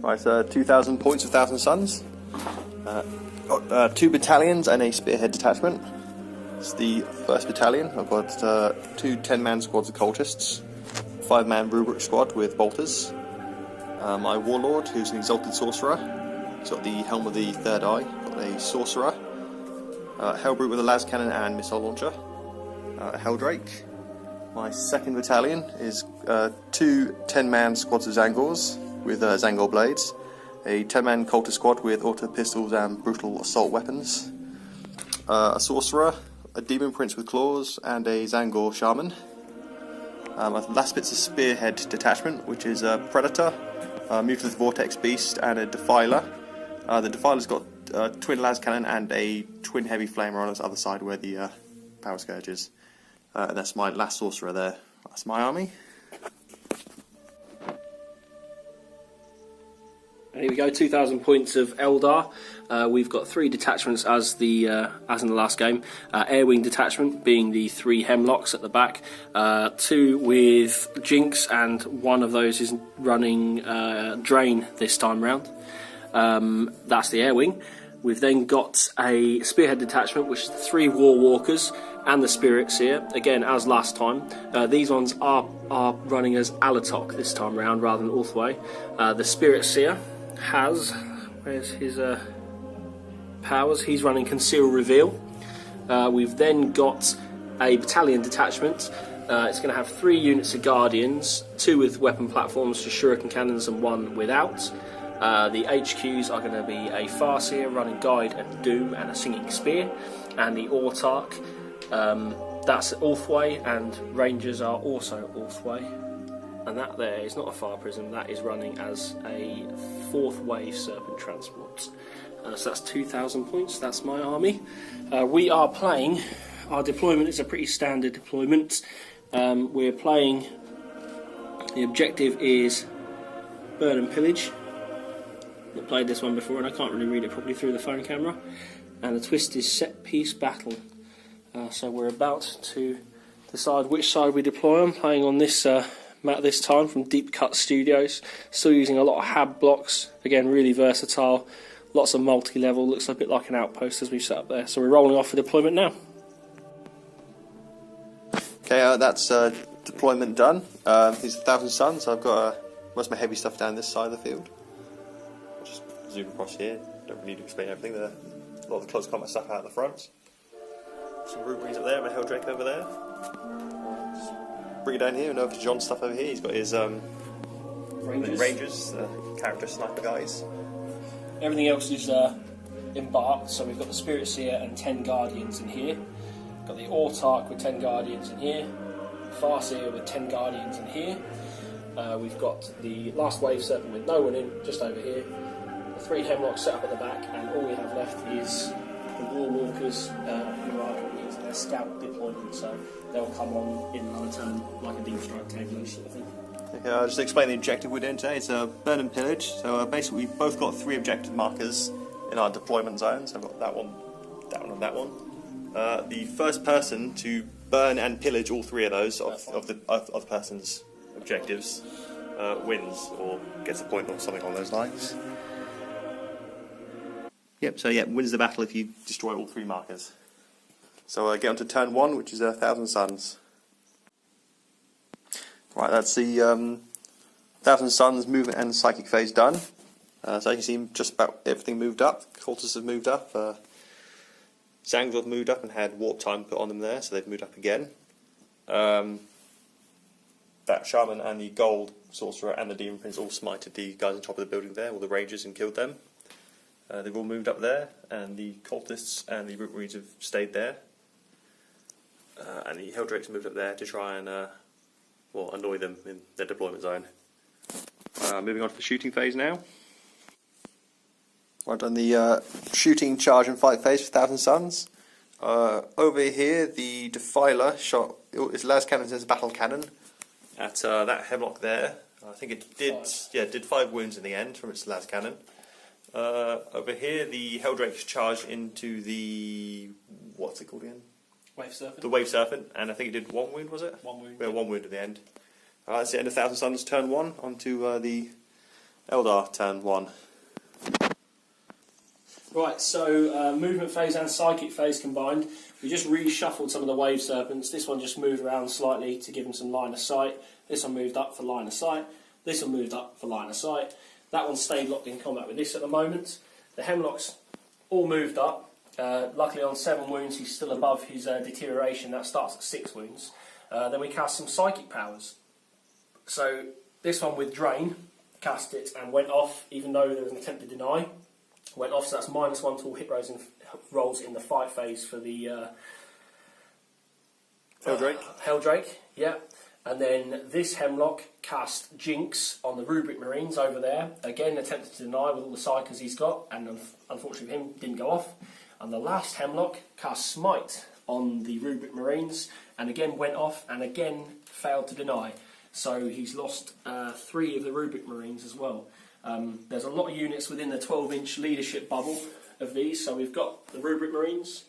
Right, 2,000 points of Thousand Suns. Got 2 battalions and a spearhead detachment. It's the 1st battalion. I've got 2 10-man squads of cultists, 5-man rubric squad with bolters. My warlord, who's an exalted sorcerer. He's got the helm of the third eye. Got a sorcerer. Hellbrute with a las cannon and missile launcher. Helldrake. My 2nd battalion is 2 10-man squads of Zangors with Zangor blades, a 10-man cultist squad with auto pistols and brutal assault weapons, a sorcerer, a demon prince with claws, and a Zangor shaman. My last bit's a spearhead detachment, which is a predator, a mutalist vortex beast, and a defiler. The defiler's got a twin las cannon and a twin heavy flamer on its other side where the power scourge is. And that's my last sorcerer there. That's my army. Here we go, 2,000 points of Eldar. We've got 3 detachments as in the last game. Air Wing detachment being the 3 Hemlocks at the back. 2 with Jinx, and one of those is running Drain this time round. That's the Air Wing. We've then got a Spearhead detachment, which is the 3 War Walkers and the Spirit Seer. Again, as last time, these ones are running as Alatoic this time round rather than Ulthwe. The Spirit Seer has, where's his powers? He's running Conceal Reveal. We've then got a battalion detachment. It's going to have 3 units of Guardians, 2 with weapon platforms for shuriken cannons and 1 without. The HQs are going to be a Farseer running Guide and Doom and a Singing Spear, and the Autarch, that's Ulthwe, and Rangers are also Ulthwe. And that there is not a Fire Prism, that is running as a 4th Wave Serpent Transport. So that's 2,000 points, that's my army. We are playing, our deployment is a pretty standard deployment. We're playing, the objective is Burn and Pillage. I've played this one before and I can't really read it properly through the phone camera. And the twist is Set Piece Battle. So we're about to decide which side we deploy on, playing on this map this time from Deep Cut Studios. Still using a lot of hab blocks, again really versatile, lots of multi-level, looks a bit like an outpost as we've set up there. So we're rolling off for deployment now. Okay, that's deployment done. These are 1,000 Suns, I've got most of my heavy stuff down this side of the field. I'll just zoom across here, don't really need to explain everything. There, a lot of the close combat stuff out at the front. Some rubies up there, my Helldrake over there. Bring it down here and over to John's stuff over here. He's got his Rangers, character sniper guys. Everything else is embarked, so we've got the Spirit Seer and 10 Guardians in here. Got the Autarch with 10 Guardians in here. Farseer with 10 Guardians in here. We've got the Last Wave Serpent with no one in, just over here. The 3 Hemlocks set up at the back, and all we have left is the War Walkers, who are using their scout deployment, so they'll come on in another turn like a deepstrike table sort of thing. Okay, I'll just explain the objective we're doing today. It's Burn and Pillage. So basically we've both got 3 objective markers in our deployment zones. I've got that one, and that one. The first person to burn and pillage all 3 of those of the person's objectives wins or gets a point or something along those lines. Yep, so yeah, wins the battle if you destroy all 3 markers. So get on to turn 1, which is 1,000 Suns. Right, that's the 1,000 Suns movement and psychic phase done. So you can see just about everything moved up. Cultists have moved up. Zangor have moved up and had warp time put on them there, so they've moved up again. That Shaman and the Gold Sorcerer and the Demon Prince all smited the guys on top of the building there, all the Rangers, and killed them. They've all moved up there, and the Cultists and the Root Marines have stayed there. And the Helldrakes moved up there to try and annoy them in their deployment zone. Moving on to the shooting phase now. I've done the shooting, charge and fight phase for 1,000 Suns. Over here the Defiler shot its las cannon as a battle cannon at that Hemlock there. I think it did 5 wounds in the end from its las cannon. Over here the Helldrake's charged into the, what's it called again? Wave Serpent. The Wave Serpent, and I think it did 1 wound, was it? 1 wound. Yeah, 1 wound at the end. That's the end of 1,000 Suns turn 1, onto the Eldar, turn 1. Right, so movement phase and psychic phase combined. We just reshuffled some of the wave serpents. This one just moved around slightly to give him some line of sight. This one moved up for line of sight. This one moved up for line of sight. That one stayed locked in combat with this at the moment. The Hemlocks all moved up. Luckily on 7 wounds he's still above his deterioration. That starts at 6 wounds. Then we cast some psychic powers. So this one with Drain, cast it and went off even though there was an attempt to deny. Went off, so that's -1 to all hit rolls in the fight phase for the Heldrake. Heldrake, yeah. And then this Hemlock cast Jinx on the Rubric Marines over there. Again, attempted to deny with all the psychers he's got, and unfortunately for him, didn't go off. And the last Hemlock cast Smite on the Rubric Marines, and again went off, and again failed to deny. So he's lost 3 of the Rubric Marines as well. There's a lot of units within the 12-inch leadership bubble of these. So we've got the Rubric Marines,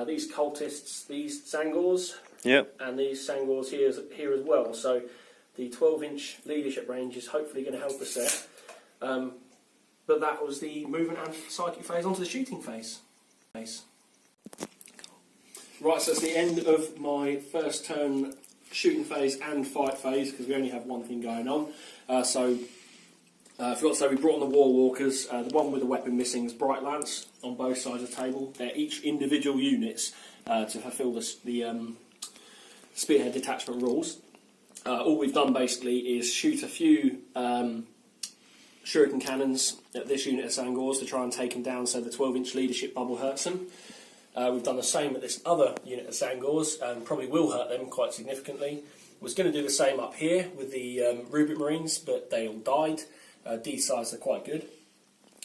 these Cultists, these Zangors, Yep. and these Sangors here as well. So the 12-inch leadership range is hopefully going to help us there. But that was the movement and psychic phase. Onto the shooting phase. Right, so that's the end of my first turn shooting phase and fight phase, because we only have one thing going on. I forgot to say, we brought on the War Walkers. The one with the weapon missing is Bright Lance on both sides of the table. They're each individual units to fulfil the Spearhead detachment rules. All we've done basically is shoot a few shuriken cannons at this unit of Sangors to try and take them down so the 12-inch leadership bubble hurts them. We've done the same at this other unit of Sangors, and probably will hurt them quite significantly. Was going to do the same up here with the Rubric Marines, but they all died. These sides are quite good.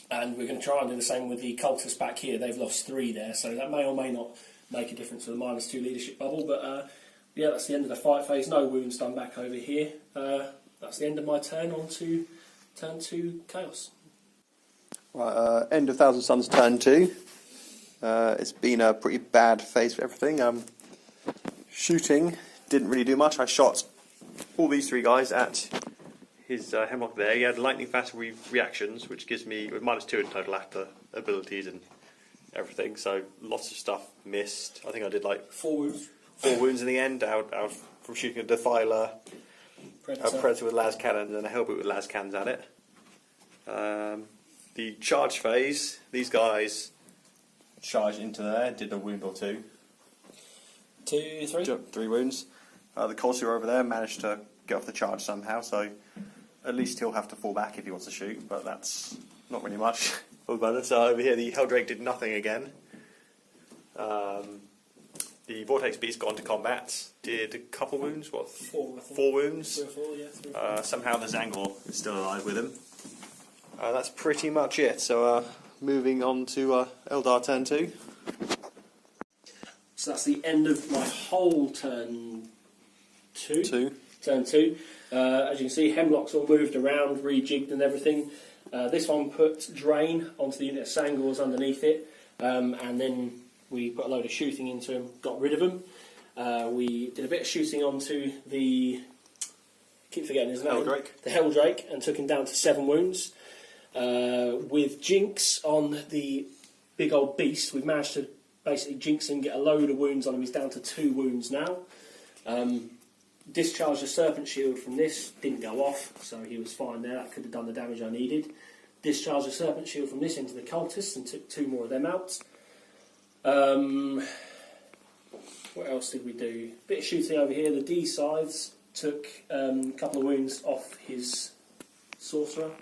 And we're going to try and do the same with the Cultists back here. They've lost 3 there, so that may or may not make a difference to the -2 leadership bubble. But yeah, that's the end of the fight phase. No wounds done back over here. That's the end of my turn. On to turn 2 Chaos. Right, end of Thousand Suns, turn 2. It's been a pretty bad phase for everything. Shooting didn't really do much. I shot all these 3 guys at his Hemlock there. He had lightning fast reactions, which gives me -2 in total after abilities and everything. So lots of stuff missed. I think I did like 4 wounds. 4 wounds in the end out from shooting a Defiler, a Predator with las cannons, and a Hellboot with las cannons at it. The charge phase, these guys charged into there, did a wound or 2. 2, 3? 3 wounds. The Colossus over there managed to get off the charge somehow, so at least he'll have to fall back if he wants to shoot, but that's not really much. So over here the Heldrake did nothing again. The Vortex Beast got into combat, did a couple wounds, 4 wounds. 3 or 4, yeah. 3 or 4. Somehow the Zangor is still alive with him. That's pretty much it, so moving on to Eldar turn 2. So that's the end of my whole turn 2. 2. Turn 2. As you can see, Hemlocks all moved around, rejigged and everything. This one put Drain onto the unit of Sangors underneath it, and then we put a load of shooting into him, got rid of him. We did a bit of shooting onto the... keep forgetting his name. Heldrake. The Heldrake, and took him down to 7 wounds. With Jinx on the big old beast, we've managed to basically jinx him, get a load of wounds on him. He's down to 2 wounds now. Discharged a Serpent Shield from this, didn't go off, so he was fine there. That could have done the damage I needed. Discharged a Serpent Shield from this into the Cultists and took 2 more of them out. What else did we do? Bit of shooting over here. The D sides took a couple of wounds off his Sorcerer,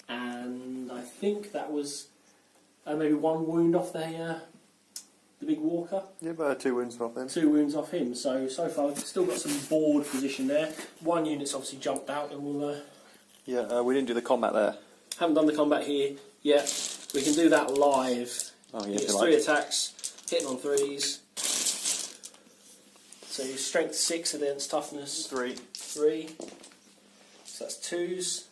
and I think that was maybe 1 wound off the big Walker. Yeah, but 2 wounds off then. 2 wounds off him. So far we've still got some board position there. 1 unit's obviously jumped out, and we'll... Yeah, we didn't do the combat there. Haven't done the combat here yet. We can do that live. Oh yeah, It's 3 attacks, hitting on 3s. So strength 6 against toughness 3. 3. So that's 2s.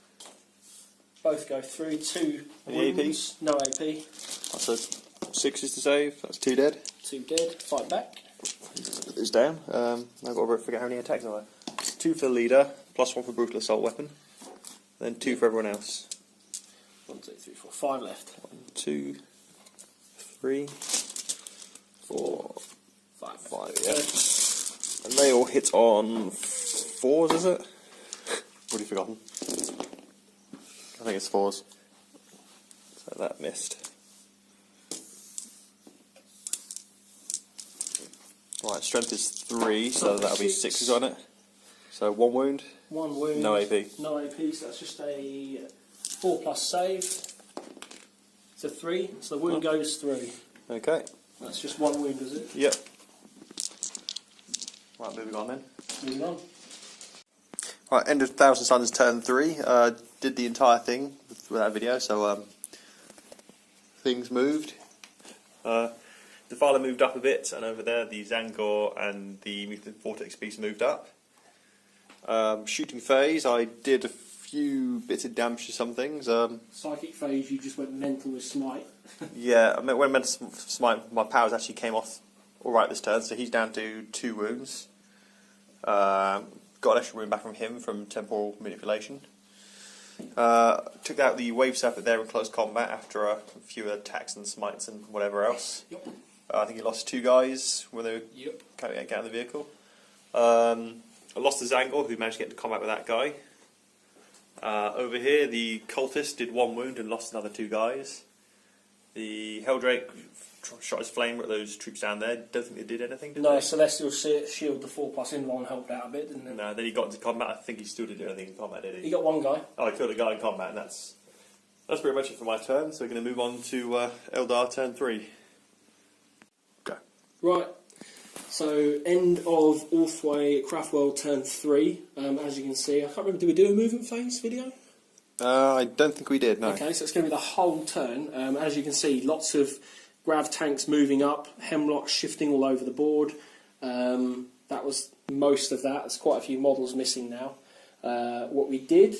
Both go through. 2 Any wounds. No AP. That's a 6s to save. That's 2 dead. 2 dead. Fight back. Put this down. I've got to forget how many attacks there are. 2 for the leader, +1 for brutal assault weapon. then 2 for everyone else. 1, 2, 3, 4, 5 left. 1, 2, 3, 4, 5. Yeah. And they all hit on 4s, is it? What have you forgotten? I think it's 4s. So that missed. Right, strength is 3, so that'll be 6s on it. So 1 wound. 1 wound. No AP. No AP, so that's just a 4+ save. It's a 3, so the wound goes through. Okay. That's just 1 wound, is it? Yep. Right, moving on then. Moving on. Right, end of Thousand Suns turn 3. Did the entire thing with that video, so things moved. The Defiler moved up a bit, and over there the Zangor and the Mutant Vortex Beast moved up. Shooting phase, I did a few bits of damage to some things. Psychic phase, you just went mental with Smite. Yeah, I mean, when I meant Smite, my powers actually came off alright this turn, so he's down to 2 wounds. Got an extra wound back from him from temporal manipulation. Took out the Wave Serpent there in close combat after a few attacks and smites and whatever else. Yep. I think he lost 2 guys when they were getting out of the vehicle. I lost the Zangor, who managed to get into combat with that guy. Over here, the Cultist did 1 wound and lost another 2 guys. The Helldrake shot his flame at those troops down there. Don't think they did anything, did No, they? Celestial Shield, the 4+ Inlon helped out a bit, didn't it? No, then he got into combat. I think he still didn't do anything in combat, did he? He got 1 guy. Oh, he killed a guy in combat, and that's pretty much it for my turn. So we're going to move on to Aeldari turn 3. Go. Right. So, end of Ulthwe Craftworld turn 3. As you can see, I can't remember, did we do a movement phase video? I don't think we did, no. Okay, so it's going to be the whole turn. As you can see, lots of grav tanks moving up, hemlocks shifting all over the board. That was most of that. There's quite a few models missing now. What we did,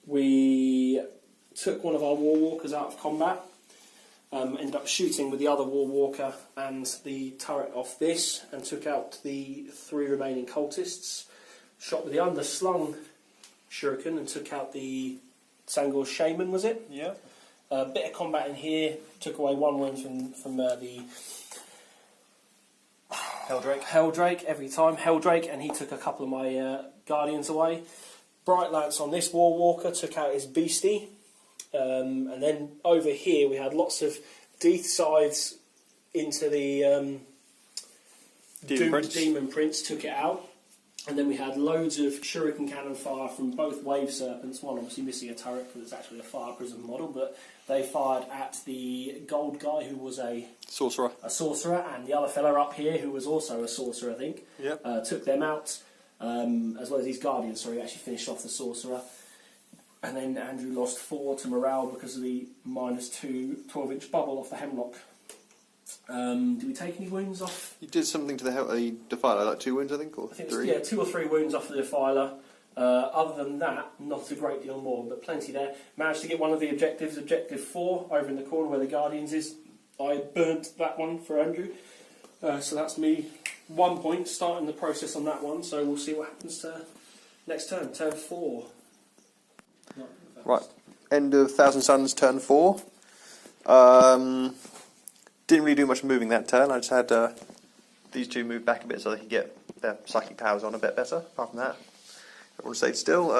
we took one of our War Walkers out of combat. Ended up shooting with the other War Walker and the turret off this, and took out the 3 remaining cultists. Shot with the underslung shuriken and took out the Sangor Shaman, was it? Yeah. A bit of combat in here. Took away 1 wound from the Helldrake every time. Helldrake, and he took a couple of my Guardians away. Bright Lance on this War Walker took out his Beastie. And then over here we had lots of Death Sides into the Demon Prince, took it out. And then we had loads of Shuriken Cannon fire from both Wave Serpents, one obviously missing a turret because it's actually a Fire Prism model, but they fired at the gold guy who was a sorcerer, and the other fella up here who was also a sorcerer, I think. Yep. Took them out, as well as his Guardians, he actually finished off the sorcerer. And then Andrew lost 4 to morale because of the -2 12-inch bubble off the Hemlock. Did we take any wounds off? You did something to the Defiler, like 2 wounds, I think, or I think 3? Yeah, 2 or 3 wounds off the Defiler. Other than that, not a great deal more, but plenty there. Managed to get one of the objectives, Objective 4, over in the corner where the Guardians is. I burnt that one for Andrew. So that's me 1 point, starting the process on that one. So we'll see what happens next turn, turn 4. Right, end of Thousand Suns turn 4. Didn't really do much moving that turn. I just had these 2 move back a bit so they could get their psychic powers on a bit better. Apart from that, everyone stayed still.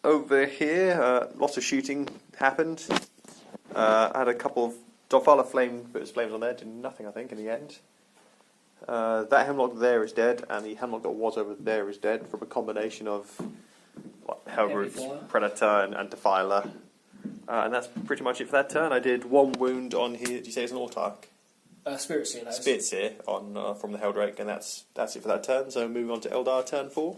Over here, lots of shooting happened. I had a couple of Defiler flames on there. Did nothing, I think, in the end. That Hemlock there is dead, and the Hemlock that was over there is dead from a combination of Hellroot, Predator, and Defiler. And that's pretty much it for that turn. I did 1 wound on here. Did you say it's an Autarch? Spirit Seer. Spirit Seer from the Helldrake, and that's it for that turn. So moving on to Aeldari turn 4.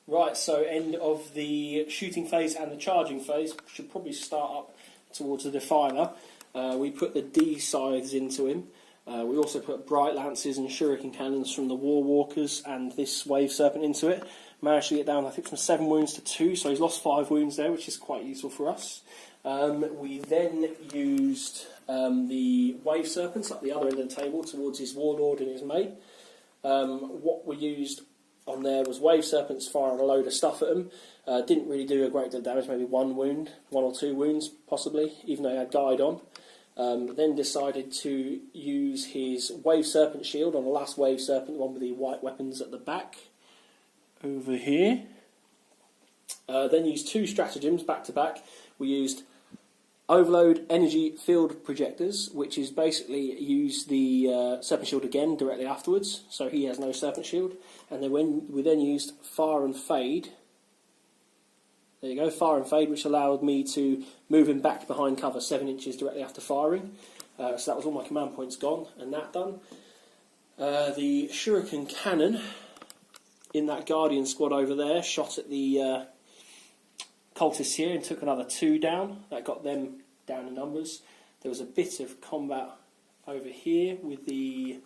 Right, so end of the shooting phase and the charging phase. Should probably start up towards the Defiler. We put the D scythes into him. We also put Bright Lances and Shuriken Cannons from the War Walkers and this Wave Serpent into it. Managed to get down, I think, from 7 wounds to 2, so he's lost 5 wounds there, which is quite useful for us. We then used the Wave Serpents at the other end of the table towards his Warlord and his mate. What we used on there was Wave Serpents firing a load of stuff at him. Didn't really do a great deal of damage, maybe one or two wounds possibly, even though he had Guide on. Then decided to use his Wave Serpent shield on the last Wave Serpent, the one with the white weapons at the back, over here. Then used two stratagems back to back. We used Overload Energy Field Projectors, which is basically use the Serpent Shield again directly afterwards, so he has no Serpent Shield. And then we then used Fire and Fade. There you go, Fire and Fade, which allowed me to move him back behind cover 7 inches directly after firing. So that was all my command points gone, and that done. The Shuriken Cannon in that Guardian squad over there shot at the cultists here and took another 2 down. That got them down in numbers. There was a bit of combat over here with the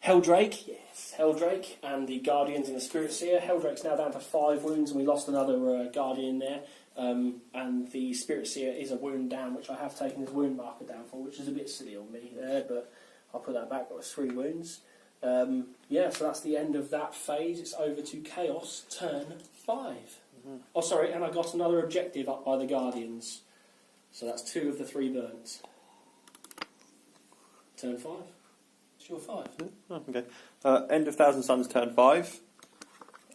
Heldrake, yes, Heldrake, and the Guardians and the Spirit Seer. Heldrake's now down to 5 wounds, and we lost another Guardian there. And the Spirit Seer is a wound down, which I have taken his wound marker down for, which is a bit silly on me there, but I'll put that back. That was 3 wounds. Yeah, so that's the end of that phase. It's over to Chaos, turn 5. Oh, sorry, and I got another objective up by the Guardians. So that's 2 of the 3 burns. Turn 5. It's your 5. Oh, okay. End of Thousand Suns, turn 5.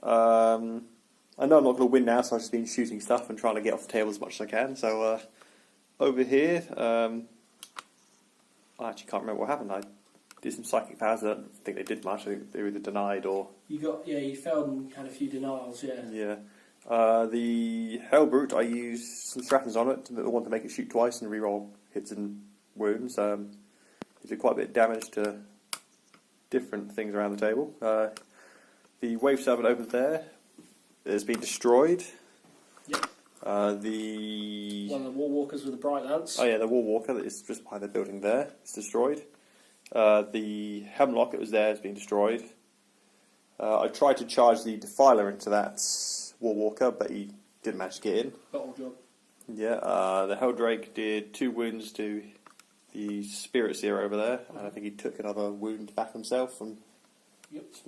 I know I'm not going to win now, so I've just been shooting stuff and trying to get off the table as much as I can. So over here, I actually can't remember what happened. I did some psychic powers. I don't think they did much. I think they were either denied or... You failed and had a few denials, yeah. Yeah. The Hellbrute, I used some stratagems on it. I want to make it shoot twice and reroll hits and wounds. It did quite a bit of damage to different things around the table. The Wave Serpent over there has been destroyed. Yep. One of the War Walkers with the Bright Lance. Oh yeah, the War Walker that is just behind the building there. It's destroyed. The Hemlock that was there has been destroyed. I tried to charge the Defiler into that War Walker, but he didn't manage to get in. Bottle job. Yeah, the Heldrake did 2 wounds to the Spirit Seer over there, and I think he took another wound back himself from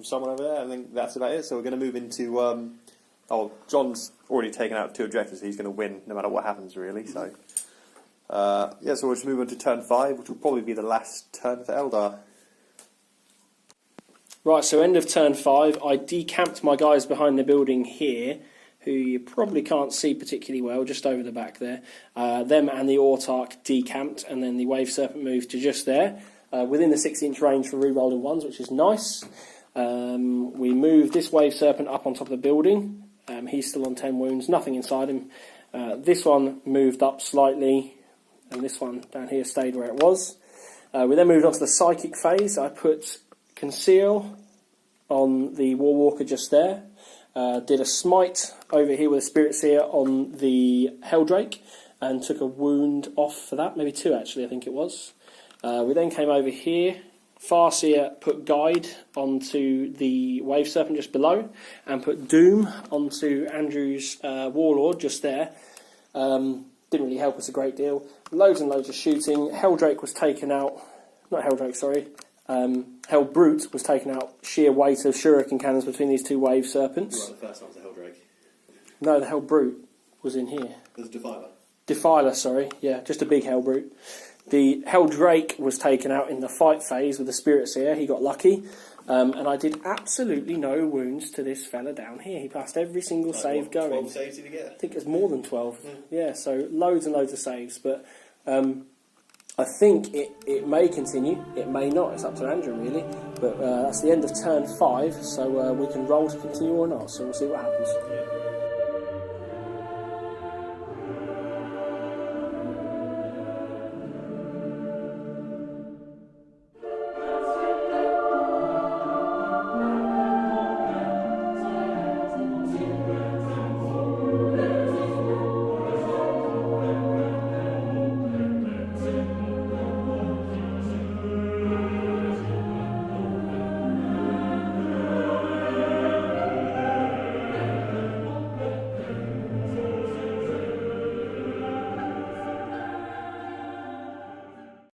someone over there. I think that's about it. So we're going to move into... John's already taken out 2 objectives, so he's going to win no matter what happens, really. So, so we'll just move on to turn 5, which will probably be the last turn for Eldar. Right, so end of turn 5, I decamped my guys behind the building here, who you probably can't see particularly well, just over the back there. Them and the Autarch decamped, and then the Wave Serpent moved to just there, within the 6-inch range for re-rolling ones, which is nice. We moved this Wave Serpent up on top of the building. He's still on 10 wounds, nothing inside him. This one moved up slightly, and this one down here stayed where it was. We then moved on to the Psychic phase. I put Conceal on the War Walker just there. Did a Smite over here with a Spirit Seer on the Heldrake, and took a wound off for that, maybe 2 actually, I think it was. We then came over here. Farseer put Guide onto the Wave Serpent just below, and put Doom onto Andrew's Warlord just there. Didn't really help us a great deal. Loads and loads of shooting. Heldrake was taken out. Not Heldrake, sorry. Hellbrute was taken out. Sheer weight of Shuriken cannons between these 2 Wave Serpents. Right, the first one was the Heldrake. No, the Hellbrute was in here. There's a Defiler. Defiler, sorry. Yeah, just a big Hellbrute. The Heldrake was taken out in the fight phase with the Spirit Seer. He got lucky. And I did absolutely no wounds to this fella down here. He passed every single save going. 12 saves did he get? I think it's more than 12. Yeah, so loads and loads of saves. But I think it may continue. It may not. It's up to Andrew, really. But that's the end of turn 5. So we can roll to continue or not. So we'll see what happens.